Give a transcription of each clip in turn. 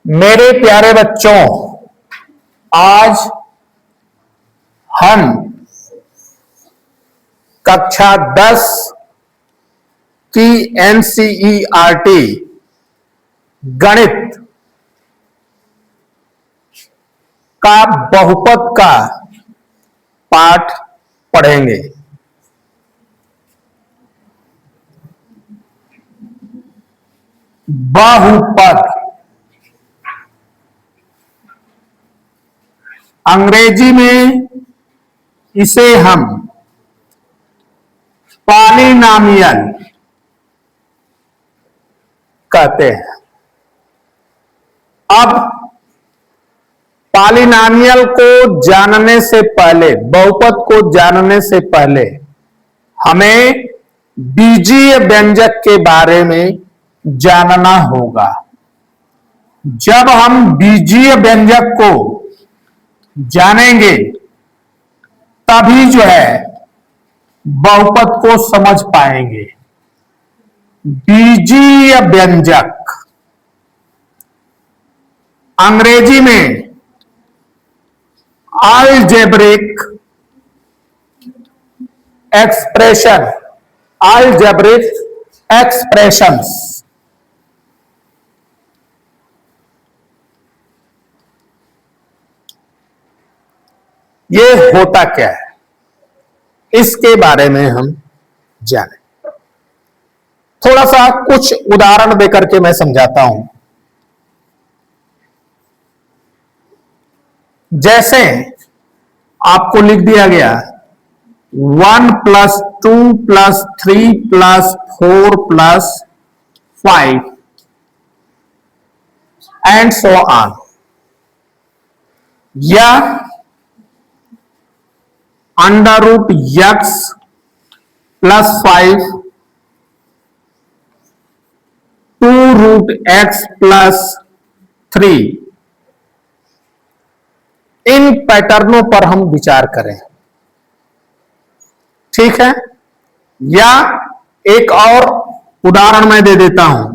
मेरे प्यारे बच्चों, आज हम कक्षा 10 की एनसीईआरटी गणित का बहुपद का पाठ पढ़ेंगे। बहुपद अंग्रेजी में इसे हम पॉलिनॉमियल कहते हैं। अब पॉलिनॉमियल को जानने से पहले, बहुपद को जानने से पहले हमें बीजीय व्यंजक के बारे में जानना होगा। जब हम बीजीय व्यंजक को जानेंगे तभी जो है बहुपद को समझ पाएंगे। बीजीय व्यंजक अंग्रेजी में अलजेब्रिक एक्सप्रेशन, अलजेब्रिक एक्सप्रेशंस। ये होता क्या है, इसके बारे में हम जानें। थोड़ा सा कुछ उदाहरण देकर के मैं समझाता हूं। जैसे आपको लिख दिया गया 1 + 2 + 3 + 4 + 5 एंड सो ऑन, या √x + 5 2√x + 3, इन पैटर्नों पर हम विचार करें। ठीक है, या एक और उदाहरण मैं दे देता हूं,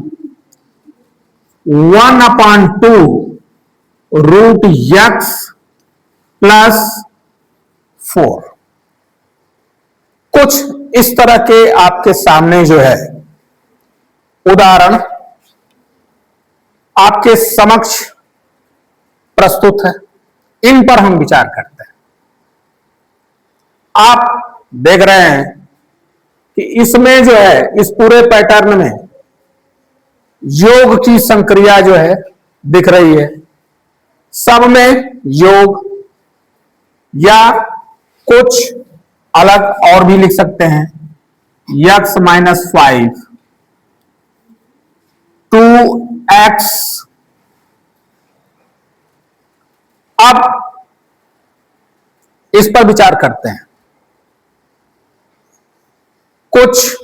1/2 √x + 4। कुछ इस तरह के आपके सामने जो है उदाहरण आपके समक्ष प्रस्तुत है, इन पर हम विचार करते हैं। आप देख रहे हैं कि इसमें जो है, इस पूरे पैटर्न में योग की संक्रिया जो है दिख रही है। सब में योग, या कुछ अलग और भी लिख सकते हैं, x - 5 2x। अब इस पर विचार करते हैं। कुछ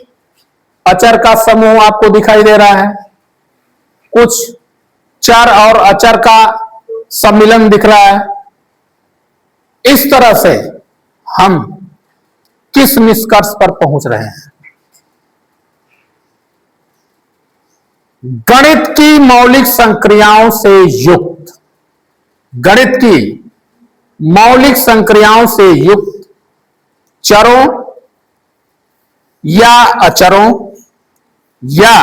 अचर का समूह आपको दिखाई दे रहा है, कुछ चर और अचर का सम्मिलन दिख रहा है। इस तरह से हम किस निष्कर्ष पर पहुंच रहे हैं? गणित की मौलिक संक्रियाओं से युक्त, गणित की मौलिक संक्रियाओं से युक्त चरों या अचरों, या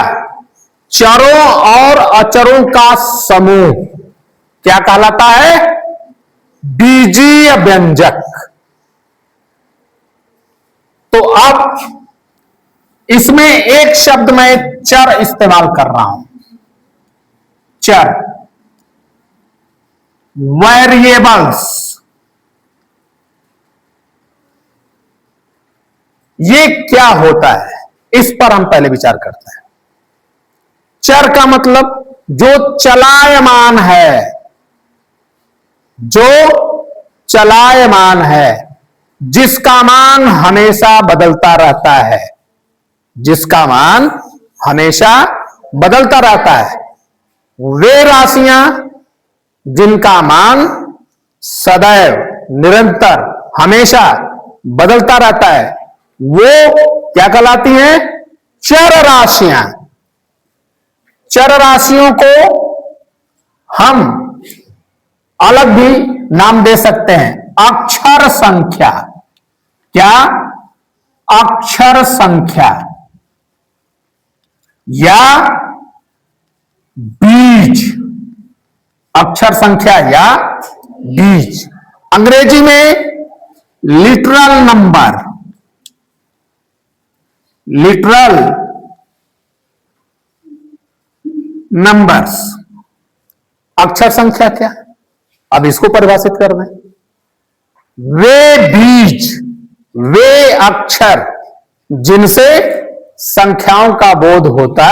चरों और अचरों का समूह क्या कहलाता है? बीजीय व्यंजक। तो अब इसमें एक शब्द मैं चर इस्तेमाल कर रहा हूं, चर, वेरिएबल्स। ये क्या होता है, इस पर हम पहले विचार करते हैं। चर का मतलब जो चलायमान है, जो चलायमान है, जिसका मान हमेशा बदलता रहता है, जिसका मान हमेशा बदलता रहता है। वे राशियां जिनका मान सदैव, निरंतर, हमेशा बदलता रहता है, वो क्या कहलाती हैं? चर राशियां। चर राशियों को हम अलग भी नाम दे सकते हैं, अक्षर संख्या। क्या? अक्षर संख्या या बीज। अक्षर संख्या या बीज। अंग्रेजी में लिटरल नंबर, लिटरल नंबर्स। अक्षर संख्या क्या? अब इसको परिभाषित कर दें, वे बीज, वे अक्षर जिनसे संख्याओं का बोध होता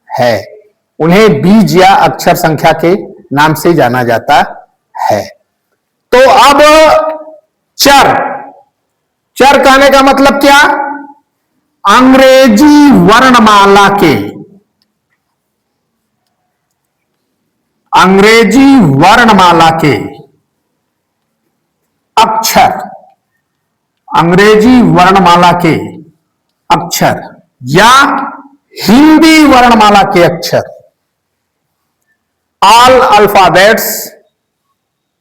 है, उन्हें बीज या अक्षर संख्या के नाम से जाना जाता है। तो अब चर, चर कहने का मतलब क्या? अंग्रेजी वर्णमाला के, अंग्रेजी वर्णमाला के अक्षर, अंग्रेजी वर्णमाला के अक्षर या हिंदी वर्णमाला के अक्षर, all alphabets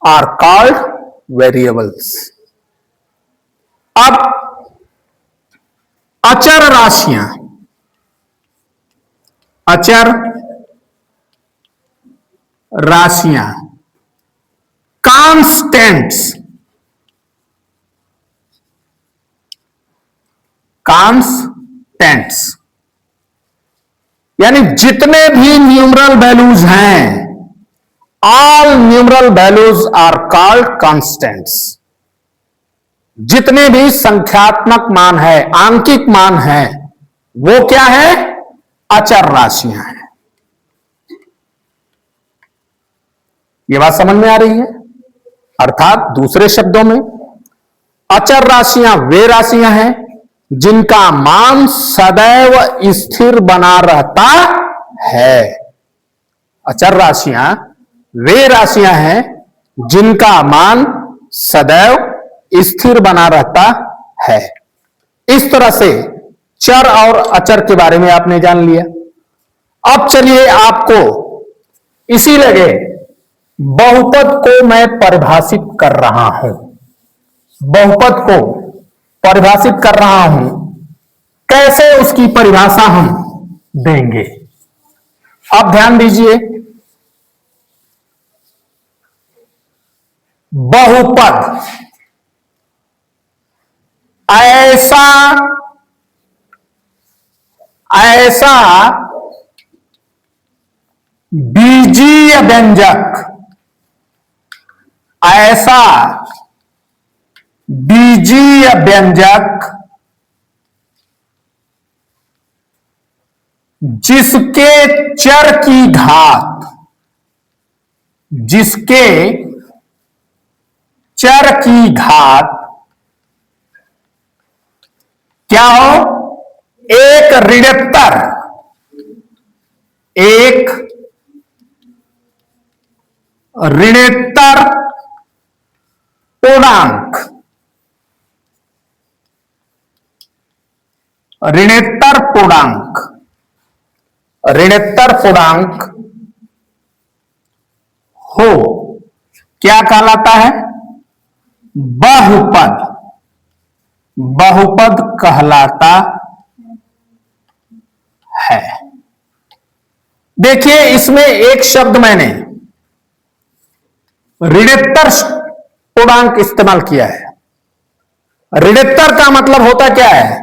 are called variables. अब अचर राशियां, अचर राशियां, कांस्टेंट्स, कांस्टेंट्स यानी जितने भी न्यूमरल वैल्यूज हैं, all numeral values are called constants. जितने भी संख्यात्मक मान है, आंकिक मान है, वो क्या है? अचर राशियां हैं। ये बात समझ में आ रही है? अर्थात दूसरे शब्दों में अचर राशियां वे राशियां हैं जिनका मान सदैव स्थिर बना रहता है। अचर राशियां वे राशियां हैं जिनका मान सदैव स्थिर बना रहता है। इस तरह से चर और अचर के बारे में आपने जान लिया। अब चलिए आपको इसी लगे बहुपद को मैं परिभाषित कर रहा हूं, बहुपद को परिभाषित कर रहा हूं। कैसे उसकी परिभाषा हम देंगे? अब ध्यान दीजिए, बहुपद ऐसा ऐसा बीजीय व्यंजक, ऐसा बीजीय व्यंजक जिसके चर की घात, जिसके चर की घात क्या हो? एक ऋणोत्तर, एक ऋणोत्तर पूर्णांक, ऋणोत्तर पूर्णांक, ऋणोत्तर पूर्णांक हो, क्या कहलाता है? बहुपद, बहुपद कहलाता है। देखिए इसमें एक शब्द मैंने ऋणोत्तर पूर्णांक इस्तेमाल किया है। ऋणोत्तर का मतलब होता क्या है?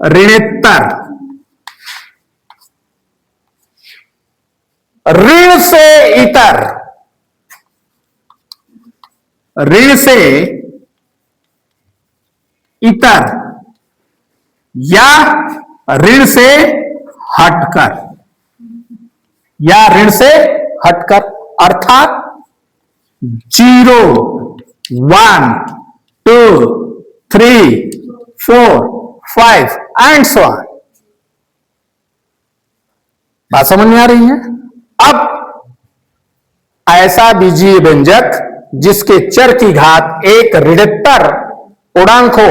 ऋणोत्तर ऋण से इतर, ऋण से इतर या ऋण से हटकर, या ऋण से हटकर, अर्थात 0, 1, 2, 3, 4, 5 एंड सो ऑन। बात समझ में आ रही है? अब ऐसा बीजीय व्यंजक जिसके चर की घात एक ऋणोत्तर पूर्णांक हो,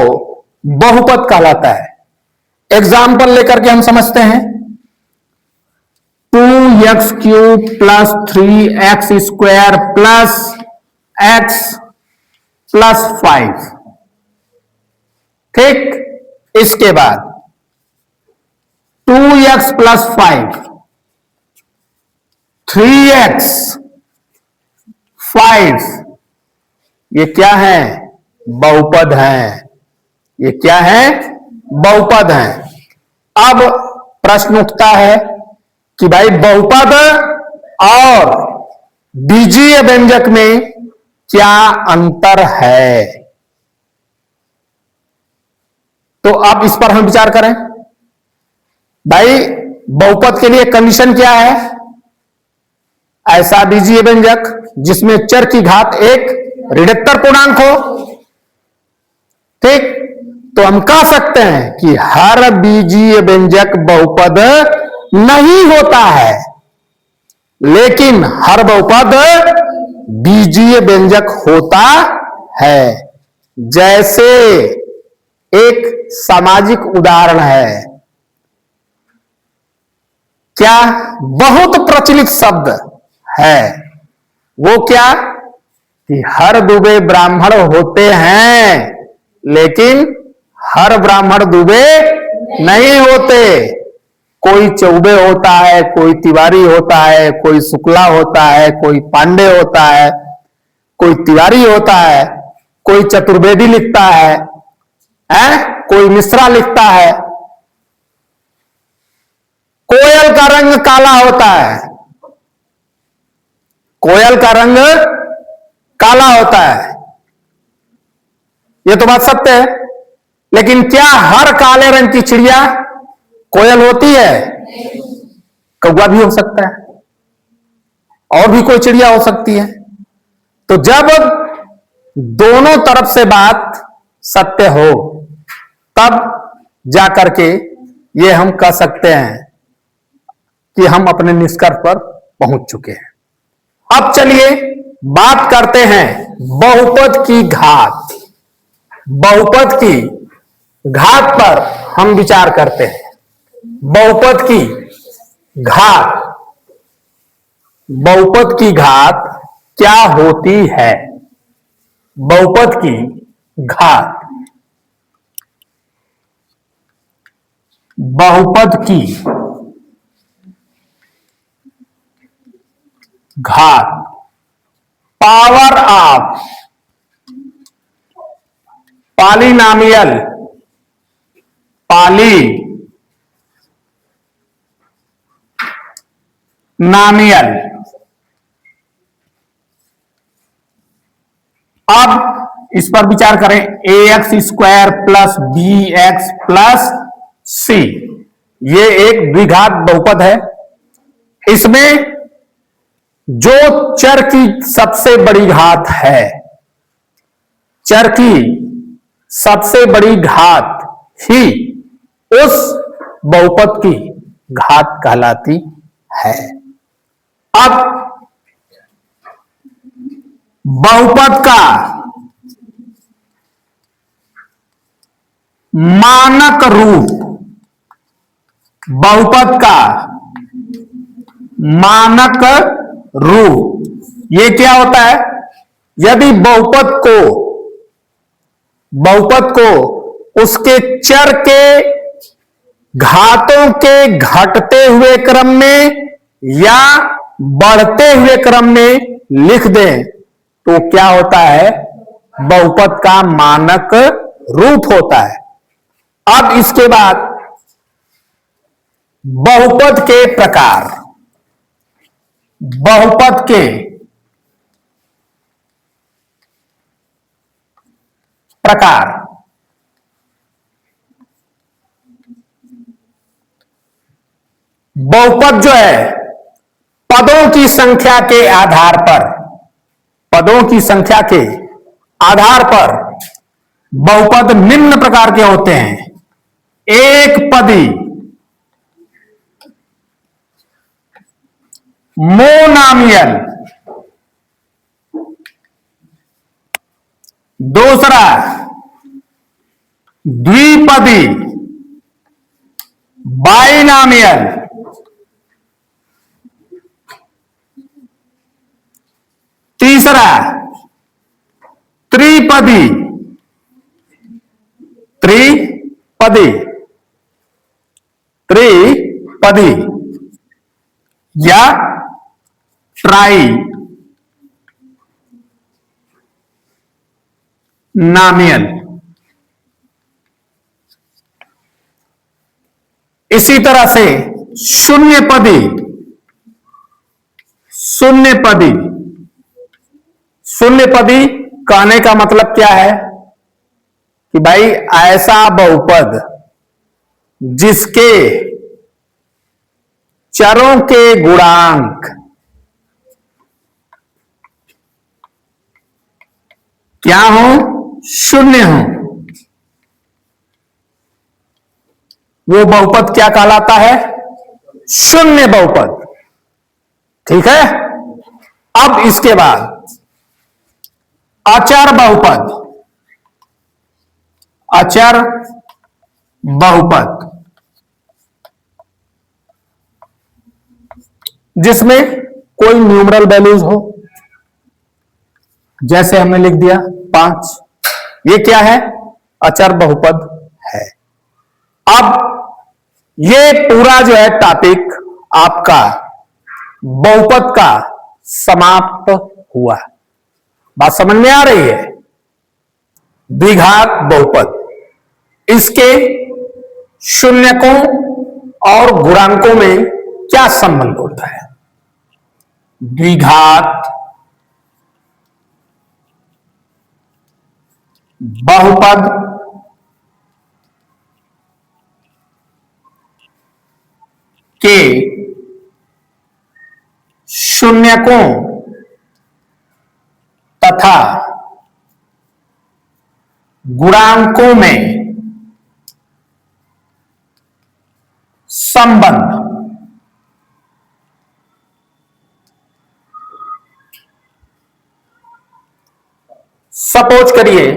बहुपद कहलाता है। एग्जाम्पल लेकर के हम समझते हैं, 2 x cube plus 3x² plus x plus 5। ठीक, इसके बाद 2x प्लस 5, 3x 5, ये क्या है? बहुपद है। ये क्या है? बहुपद है। अब प्रश्न उठता है कि भाई बहुपद और बीजीय व्यंजक में क्या अंतर है? तो अब इस पर हम विचार करें। भाई बहुपद के लिए कंडीशन क्या है? ऐसा बीजीय व्यंजक जिसमें चर की घात एक ऋणात्मक पूर्णांक हो। ठीक, तो हम कह सकते हैं कि हर बीजीय व्यंजक बहुपद नहीं होता है, लेकिन हर बहुपद बीजीय व्यंजक होता है। जैसे एक सामाजिक उदाहरण है, क्या बहुत प्रचलित शब्द है, वो क्या? कि हर दुबे ब्राह्मण होते हैं, लेकिन हर ब्राह्मण दुबे नहीं होते। कोई चौबे होता है, कोई तिवारी होता है, कोई शुक्ला होता है, कोई पांडे होता है, कोई तिवारी होता है, कोई चतुर्वेदी लिखता है, कोई मिश्रा लिखता है। कोयल का रंग काला होता है, कोयल का रंग काला होता है, यह तो बात सत्य है। लेकिन क्या हर काले रंग की चिड़िया कोयल होती है? कौवा भी हो सकता है, और भी कोई चिड़िया हो सकती है। तो जब दोनों तरफ से बात सत्य हो, तब जाकर के ये हम कह सकते हैं कि हम अपने निष्कर्ष पर पहुंच चुके हैं। अब चलिए बात करते हैं बहुपद की घात। बहुपद की घात पर हम विचार करते हैं। बहुपद की घात, बहुपद की घात क्या होती है? बहुपद की घात, बहुपद की घात पावर ऑफ पॉलिनॉमियल, पॉलिनॉमियल। अब इस पर विचार करें। ax² plus bx plus c, ये एक द्विघात बहुपद है। इसमें जो चर की सबसे बड़ी घात है, चर की सबसे बड़ी घात ही उस बहुपद की घात कहलाती है। अब बहुपद का मानक रूप, बहुपद का मानक रूप ये क्या होता है? यदि बहुपद को उसके चर के घातों के घटते हुए क्रम में या बढ़ते हुए क्रम में लिख दें तो क्या होता है? बहुपद का मानक रूप होता है। अब इसके बाद बहुपद के प्रकार, बहुपद के प्रकार। बहुपद जो है पदों की संख्या के आधार पर, पदों की संख्या के आधार पर बहुपद निम्न प्रकार के होते हैं। एक पदी, मोनोमियल, दूसरा द्विपदी, बाइनॉमियल, तरह त्रिपदी त्रिपदी त्रिपदी या ट्राई नामियल, इसी तरह से शून्य पदी शून्य पदी शून्य पदी कहने का मतलब क्या है कि भाई ऐसा बहुपद जिसके चरों के गुणांक क्या हो, शून्य हो, वो बहुपद क्या कहलाता है, शून्य बहुपद। ठीक है। अब इसके बाद अचर बहुपद, अचर बहुपद जिसमें कोई न्यूमरल वैल्यूज हो, जैसे हमने लिख दिया 5, ये क्या है, अचर बहुपद है। अब ये पूरा जो है टॉपिक आपका बहुपद का समाप्त हुआ। बात समझ में आ रही है। द्विघात बहुपद, इसके शून्यकों और गुणांकों में क्या संबंध होता है। द्विघात बहुपद के शून्यकों तथा गुणांकों में संबंध। सपोज करिए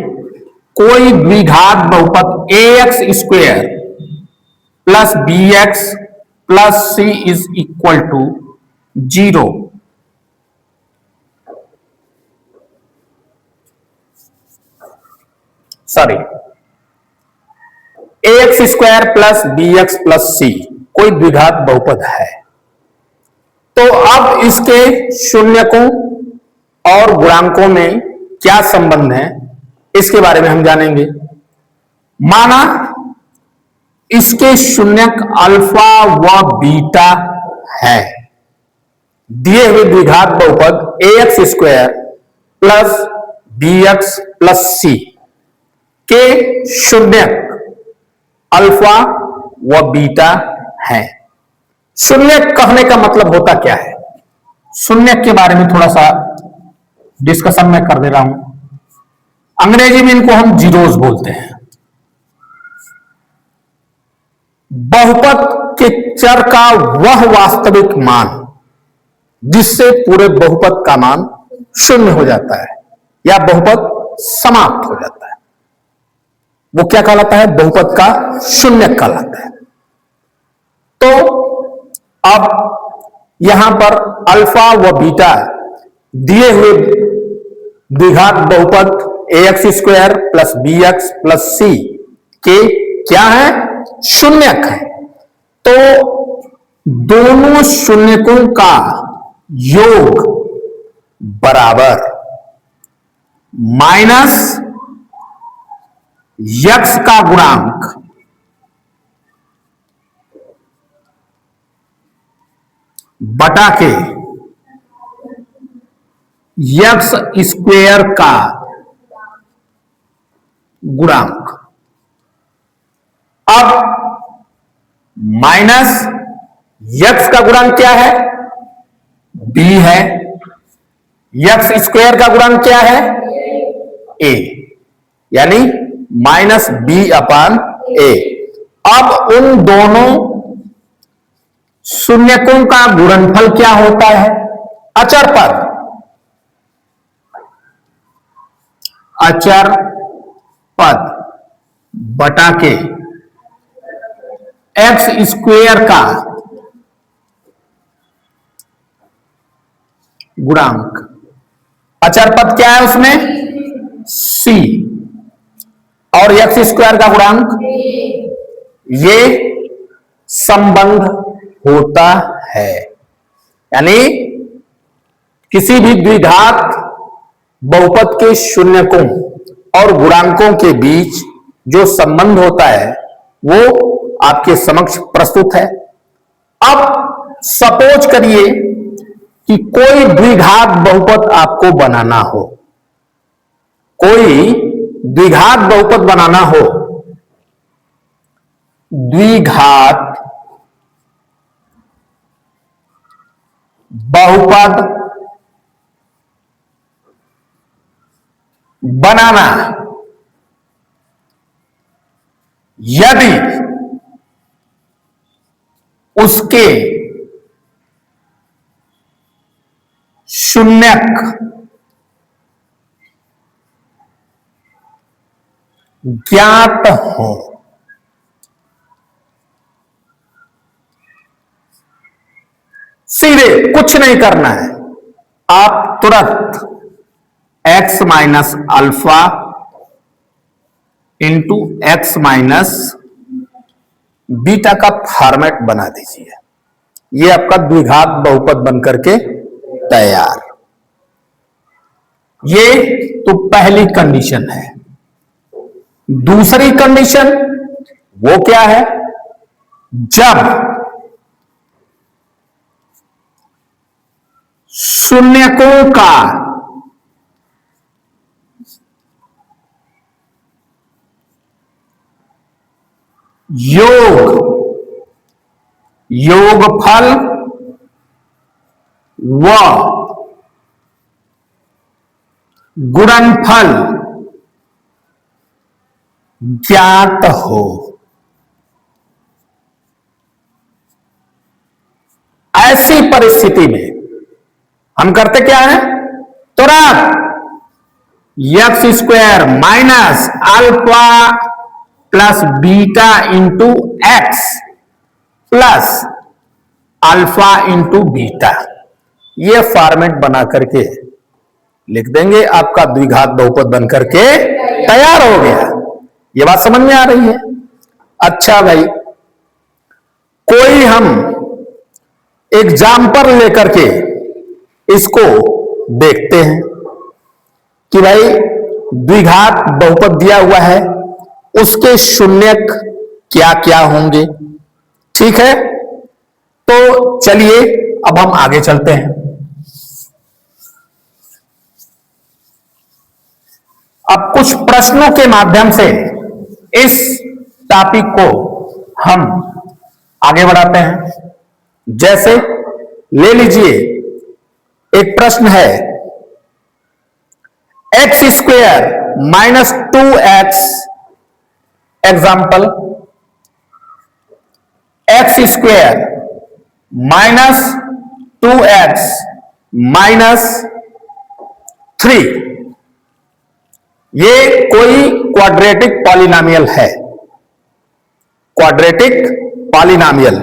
कोई द्विघात बहुपद ax square plus bx plus c is equal to 0। Sorry, ax square plus bx plus c कोई द्विघात बहुपद है, तो अब इसके शून्यकों और गुणांकों में क्या संबंध है, इसके बारे में हम जानेंगे। माना इसके शून्यक अल्फा व बीटा है, दिए हुए द्विघात बहुपद ax square plus bx plus c के शून्यक अल्फा व बीटा है। शून्यक कहने का मतलब होता क्या है, शून्यक के बारे में थोड़ा सा डिस्कशन में कर दे रहा हूं। अंग्रेजी में इनको हम जीरोस बोलते हैं। बहुपद के चर का वह वास्तविक मान जिससे पूरे बहुपद का मान शून्य हो जाता है या बहुपद समाप्त हो जाता है, वो क्या कहलाता है, बहुपद का शून्यक कहलाता है। तो अब यहां पर अल्फा व बीटा दिए हुए द्विघात बहुपद ax square plus bx plus c के क्या है, शून्यक है। तो दोनों शून्यकों का योग बराबर माइनस x का गुणांक बटा के x स्क्वायर का गुणांक। अब माइनस x का गुणांक क्या है, b है, x स्क्वायर का गुणांक क्या है, a, यानी माइनस b अपान a। अब उन दोनों शून्यकों का गुणनफल क्या होता है, अचर पद, अचर पद बटा के x स्क्वायर का गुणांक। अचर पद क्या है उसमें? c। और एक्स स्क्वायर का गुणांक, ये संबंध होता है। यानी किसी भी द्विघात बहुपद के शून्यकों और गुणांकों के बीच जो संबंध होता है वो आपके समक्ष प्रस्तुत है। अब सपोज करिए कि कोई द्विघात बहुपद आपको बनाना हो, कोई द्विघात बहुपद बनाना हो, द्विघात बहुपद बनाना, यदि उसके शून्यक ज्ञात हो। सीधे कुछ नहीं करना है, आप तुरंत x minus alpha into x minus beta का फॉर्मेट बना दीजिए। ये आपका द्विघात बहुपद बनकर के तैयार। ये तो पहली कंडीशन है। दूसरी कंडीशन वो क्या है? जब शून्यकों का योगफल व गुणनफल ज्ञात हो। ऐसी परिस्थिति में हम करते क्या है? तुरंत x square minus alpha plus beta into x plus alpha into beta, ये फॉर्मेट बना करके लिख देंगे, आपका द्विघात बहुपद बन करके तैयार हो गया। ये बात समझ में आ रही है? अच्छा भाई, कोई हम एग्जाम्पल लेकर के इसको देखते हैं कि भाई द्विघात बहुपद दिया हुआ है, उसके शून्यक क्या क्या होंगे। ठीक है, तो चलिए अब हम आगे चलते हैं। अब कुछ प्रश्नों के माध्यम से इस टॉपिक को हम आगे बढ़ाते हैं। जैसे ले लीजिए, एक प्रश्न है x square minus 2x, example x square minus 2x minus 3, ये कोई क्वाड्रेटिक पॉलिनोमियल है। क्वाड्रेटिक पॉलिनोमियल,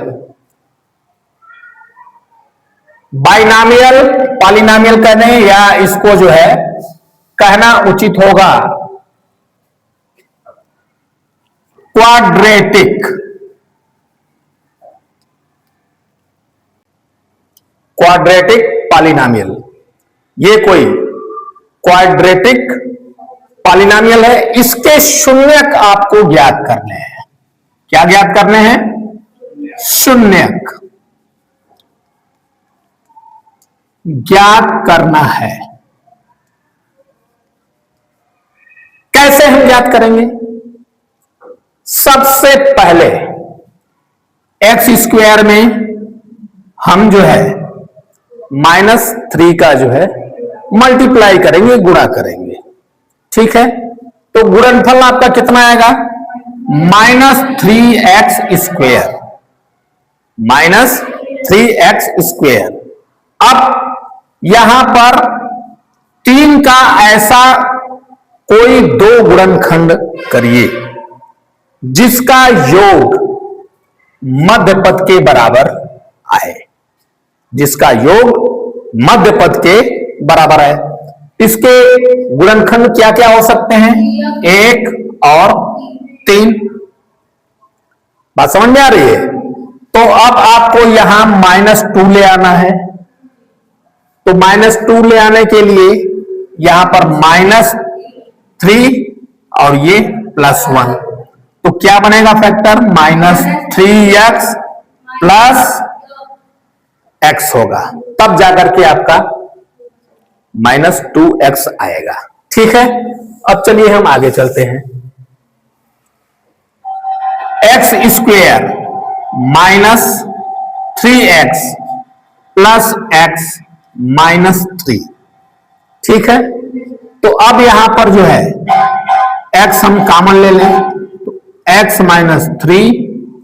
बाइनोमियल पॉलिनोमियल कहने या इसको जो है कहना उचित होगा क्वाड्रेटिक। क्वाड्रेटिक पॉलिनोमियल, ये कोई क्वाड्रेटिक पॉलिनोमियल है। इसके शून्यक आपको ज्ञात करने हैं। क्या ज्ञात करने हैं? शून्यक ज्ञात करना है। कैसे हम ज्ञात करेंगे? सबसे पहले एक्स स्क्वायर में हम जो है -3 का जो है मल्टीप्लाई करेंगे, गुणा करेंगे। ठीक है, तो गुणनफल आपका कितना आएगा? -3x square, -3x square. अब यहां पर 3 का ऐसा कोई दो गुणनखंड करिए जिसका योग मध्य पद के बराबर आए, जिसका योग मध्य पद के बराबर है। इसके गुणनखंड क्या क्या हो सकते हैं? 1 और 3। बात समझ में आ रही है? तो अब आपको यहां -2 ले आना है। तो -2 ले आने के लिए यहां पर -3 और ये +1, तो क्या बनेगा फैक्टर? -3x + x होगा, तब जाकर के आपका -2x आएगा। ठीक है, अब चलिए हम आगे चलते हैं। x² -3x + x -3। ठीक है, तो अब यहां पर जो है x हम कॉमन ले लें, तो x -3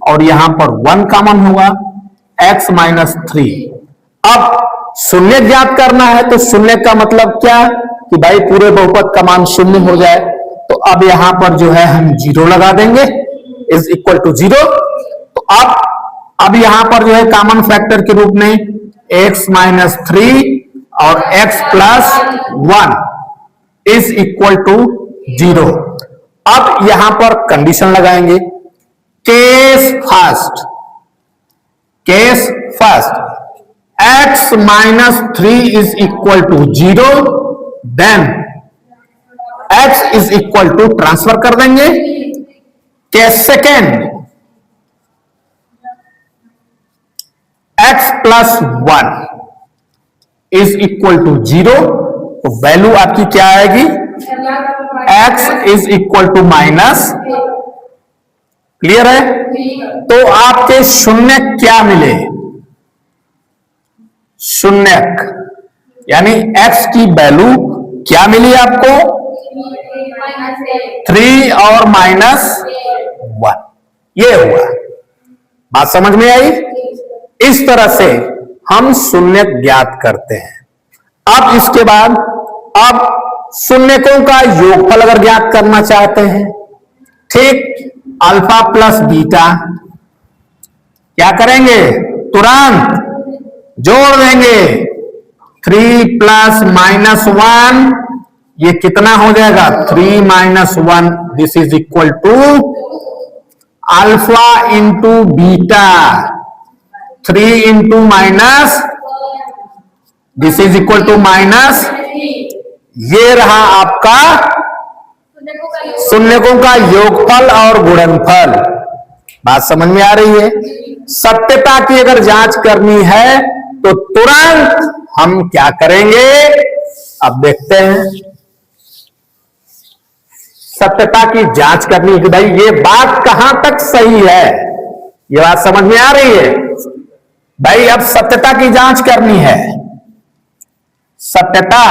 और यहां पर 1 कॉमन होगा, x -3। अब शून्य ज्ञात करना है, तो शून्य का मतलब क्या कि भाई पूरे बहुपद का मान शून्य हो जाए। तो अब यहां पर जो है हम 0 लगा देंगे, इज इक्वल टू 0। तो अब यहां पर जो है कॉमन फैक्टर के रूप में x -3 और x + 1 इज इक्वल टू 0। अब यहां पर कंडीशन लगाएंगे। Case first x -3 is equal to 0, then x is equal to transfer कर देंगे। Case second x + 1 is equal to 0, तो वैल्यू आपकी क्या आएगी? x is equal to minus. Clear है? तो आपके शून्य क्या मिले? शून्यक, यानी x की वैल्यू क्या मिली आपको? 3 और -1, ये हुआ। बात समझ में आई? इस तरह से हम शून्य ज्ञात करते हैं। अब इसके बाद अब शून्यकों का योगफल अगर ज्ञात करना चाहते हैं, ठीक, अल्फा + बीटा क्या करेंगे? तुरंत जोड़ देंगे। 3 + -1, ये कितना हो जाएगा? 3 - 1, this is equal to alpha into beta. 3 into minus, this is equal to minus. ये रहा आपका शून्यकों का योगफल और गुणनफल। बात समझ में आ रही है? सत्यता की अगर जांच करनी है तो तुरंत हम क्या करेंगे? अब देखते हैं। सत्यता की जांच करनी है कि भाई ये बात कहां तक सही है। ये बात समझ में आ रही है? भाई अब सत्यता की जांच करनी है। सत्यता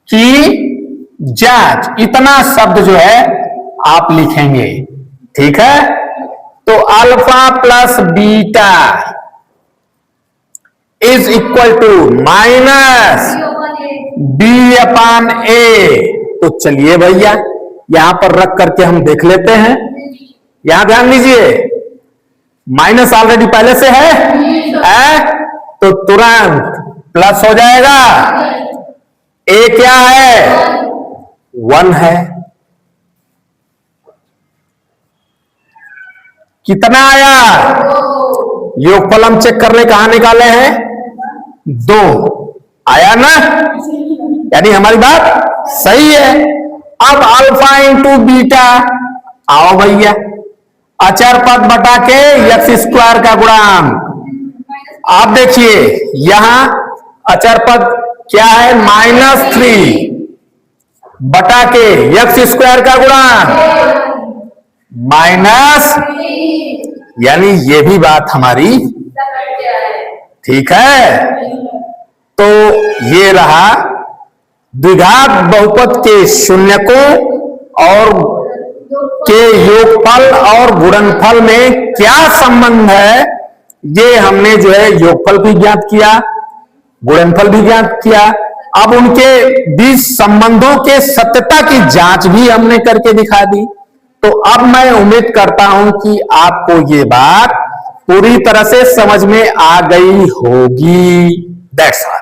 की जांच, इतना शब्द जो है आप लिखेंगे। ठीक है, तो alpha + beta is equal to -b/a। तो चलिए भैया यहां पर रख करके हम देख लेते हैं। यहां ध्यान दीजिए, माइनस ऑलरेडी पहले से है, तो तुरंत प्लस हो जाएगा। a क्या है? 1 है। कितना आया? योगफल हम चेक करने कहां निकाले हैं? 2 आया ना, यानी हमारी बात सही है। अब अल्फा इंटू बीटा, आओ भैया, अचर पद बटा के x² का गुणांक। आप देखिए यहां अचर पद क्या है? -3 बटा के x² का गुणांक माइनस, यानी ये भी बात हमारी ठीक है। तो ये रहा द्विघात बहुपद के शून्यकों और के योगफल और गुणनफल में क्या संबंध है, ये हमने जो है योगफल भी ज्ञात किया, गुणनफल भी ज्ञात किया। अब उनके बीच संबंधों के सत्यता की जांच भी हमने करके दिखा दी। तो अब मैं उम्मीद करता हूं कि आपको ये बात पूरी तरह से समझ में आ गई होगी। That's all.